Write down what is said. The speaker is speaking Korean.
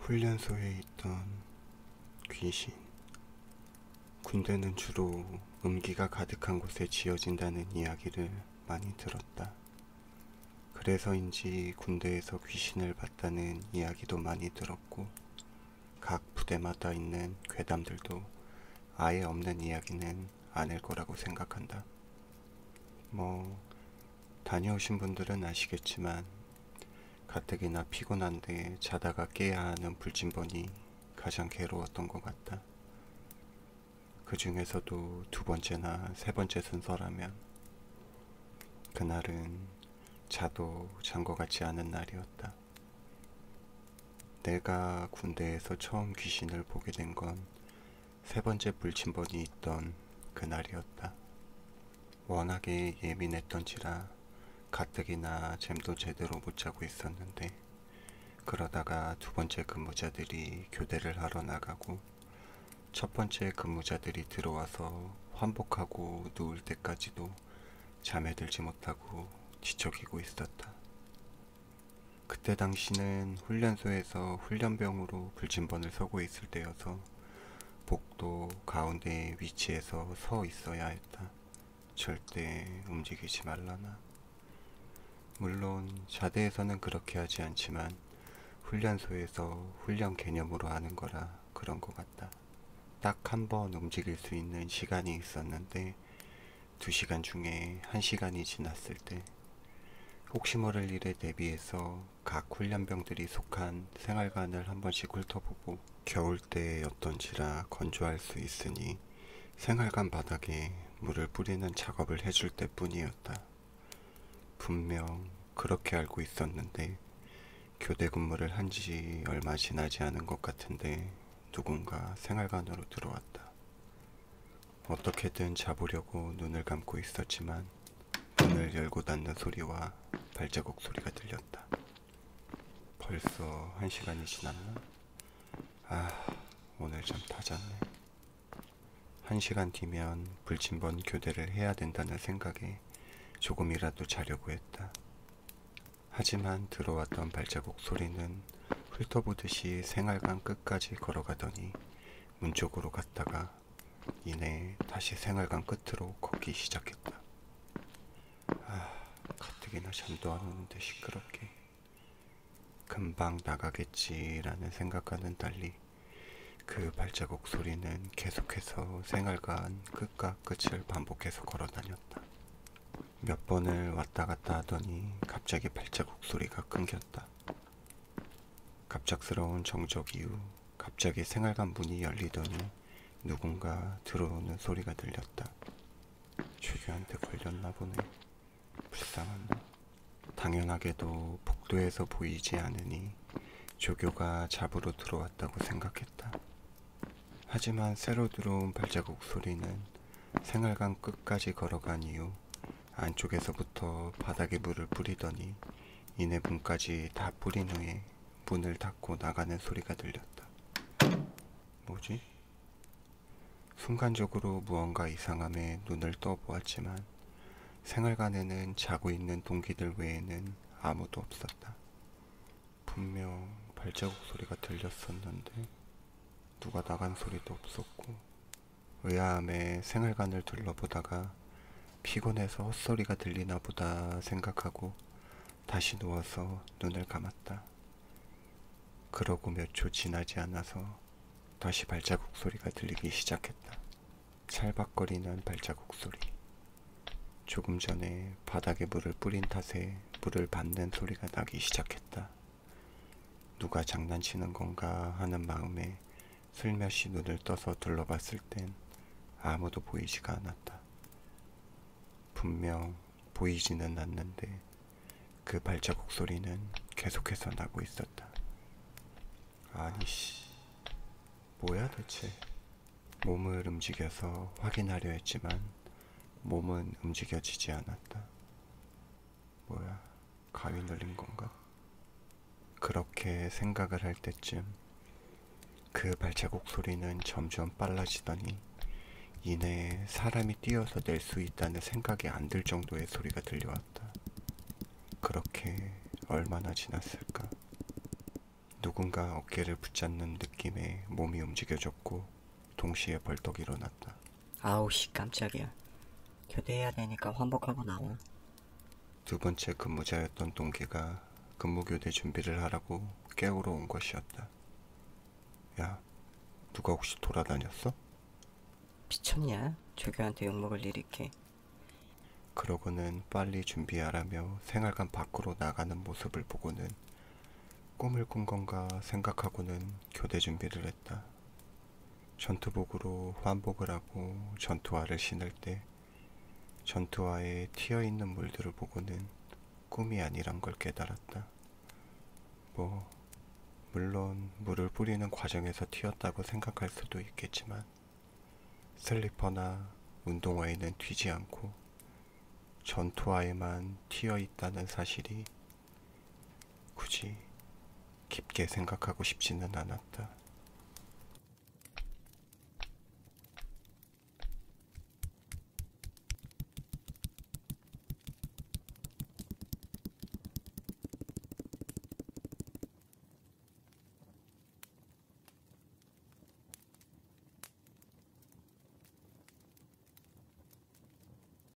훈련소에 있던 귀신. 군대는 주로 음기가 가득한 곳에 지어진다는 이야기를 많이 들었다. 그래서인지 군대에서 귀신을 봤다는 이야기도 많이 들었고, 각 부대마다 있는 괴담들도 아예 없는 이야기는 아닐 거라고 생각한다. 다녀오신 분들은 아시겠지만 가뜩이나 피곤한데 자다가 깨야 하는 불침번이 가장 괴로웠던 것 같다. 그 중에서도 두 번째나 세 번째 순서라면 그날은 자도 잔 것 같지 않은 날이었다. 내가 군대에서 처음 귀신을 보게 된 건 세 번째 불침번이 있던 그날이었다. 워낙에 예민했던지라 가뜩이나 잠도 제대로 못 자고 있었는데, 그러다가 두 번째 근무자들이 교대를 하러 나가고 첫 번째 근무자들이 들어와서 환복하고 누울 때까지도 잠에 들지 못하고 뒤척이고 있었다. 그때 당시는 훈련소에서 훈련병으로 불침번을 서고 있을 때여서 복도 가운데에 위치해서 서 있어야 했다. 절대 움직이지 말라나. 물론 자대에서는 그렇게 하지 않지만 훈련소에서 훈련 개념으로 하는 거라 그런 것 같다. 딱 한 번 움직일 수 있는 시간이 있었는데 2시간 중에 1시간이 지났을 때 혹시 모를 일에 대비해서 각 훈련병들이 속한 생활관을 한 번씩 훑어보고, 겨울때였던지라 건조할 수 있으니 생활관 바닥에 물을 뿌리는 작업을 해줄 때뿐이었다. 분명 그렇게 알고 있었는데 교대 근무를 한 지 얼마 지나지 않은 것 같은데 누군가 생활관으로 들어왔다. 어떻게든 자보려고 눈을 감고 있었지만 문을 열고 닫는 소리와 발자국 소리가 들렸다. 벌써 1시간이 지났나? 오늘 좀 다 잤네. 1시간 뒤면 불침번 교대를 해야 된다는 생각에 조금이라도 자려고 했다. 하지만 들어왔던 발자국 소리는 훑어보듯이 생활관 끝까지 걸어가더니 문 쪽으로 갔다가 이내 다시 생활관 끝으로 걷기 시작했다. 가뜩이나 잠도 안 오는데 시끄럽게. 금방 나가겠지라는 생각과는 달리 그 발자국 소리는 계속해서 생활관 끝과 끝을 반복해서 걸어다녔다. 몇 번을 왔다 갔다 하더니 갑자기 발자국 소리가 끊겼다. 갑작스러운 정적 이후 갑자기 생활관 문이 열리더니 누군가 들어오는 소리가 들렸다. 조교한테 걸렸나 보네. 불쌍하다. 당연하게도 복도에서 보이지 않으니 조교가 잡으러 들어왔다고 생각했다. 하지만 새로 들어온 발자국 소리는 생활관 끝까지 걸어간 이후 안쪽에서부터 바닥에 물을 뿌리더니 이내 문까지 다 뿌린 후에 문을 닫고 나가는 소리가 들렸다. 뭐지? 순간적으로 무언가 이상함에 눈을 떠보았지만 생활관에는 자고 있는 동기들 외에는 아무도 없었다. 분명 발자국 소리가 들렸었는데 누가 나간 소리도 없었고, 의아함에 생활관을 둘러보다가 피곤해서 헛소리가 들리나 보다 생각하고 다시 누워서 눈을 감았다. 그러고 몇 초 지나지 않아서 다시 발자국 소리가 들리기 시작했다. 찰박거리는 발자국 소리. 조금 전에 바닥에 물을 뿌린 탓에 물을 밟는 소리가 나기 시작했다. 누가 장난치는 건가 하는 마음에 슬며시 눈을 떠서 둘러봤을 땐 아무도 보이지가 않았다. 분명 보이지는 않는데 그 발자국 소리는 계속해서 나고 있었다. 아니씨, 뭐야 대체. 몸을 움직여서 확인하려 했지만 몸은 움직여지지 않았다. 뭐야, 가위 눌린 건가? 그렇게 생각을 할 때쯤 그 발자국 소리는 점점 빨라지더니 이내에 사람이 뛰어서 낼 수 있다는 생각이 안 들 정도의 소리가 들려왔다. 그렇게 얼마나 지났을까? 누군가 어깨를 붙잡는 느낌에 몸이 움직여졌고 동시에 벌떡 일어났다. 아우 씨 깜짝이야. 교대해야 되니까 환복하고 나와. 두 번째 근무자였던 동기가 근무교대 준비를 하라고 깨우러 온 것이었다. 야, 누가 혹시 돌아다녔어? 미쳤냐? 조교한테 욕먹을 일이 있게. 그러고는 빨리 준비하라며 생활관 밖으로 나가는 모습을 보고는 꿈을 꾼 건가 생각하고는 교대 준비를 했다. 전투복으로 환복을 하고 전투화를 신을 때 전투화에 튀어있는 물들을 보고는 꿈이 아니란 걸 깨달았다. 물론 물을 뿌리는 과정에서 튀었다고 생각할 수도 있겠지만 슬리퍼나 운동화에는 튀지 않고 전투화에만 튀어있다는 사실이 굳이 깊게 생각하고 싶지는 않았다.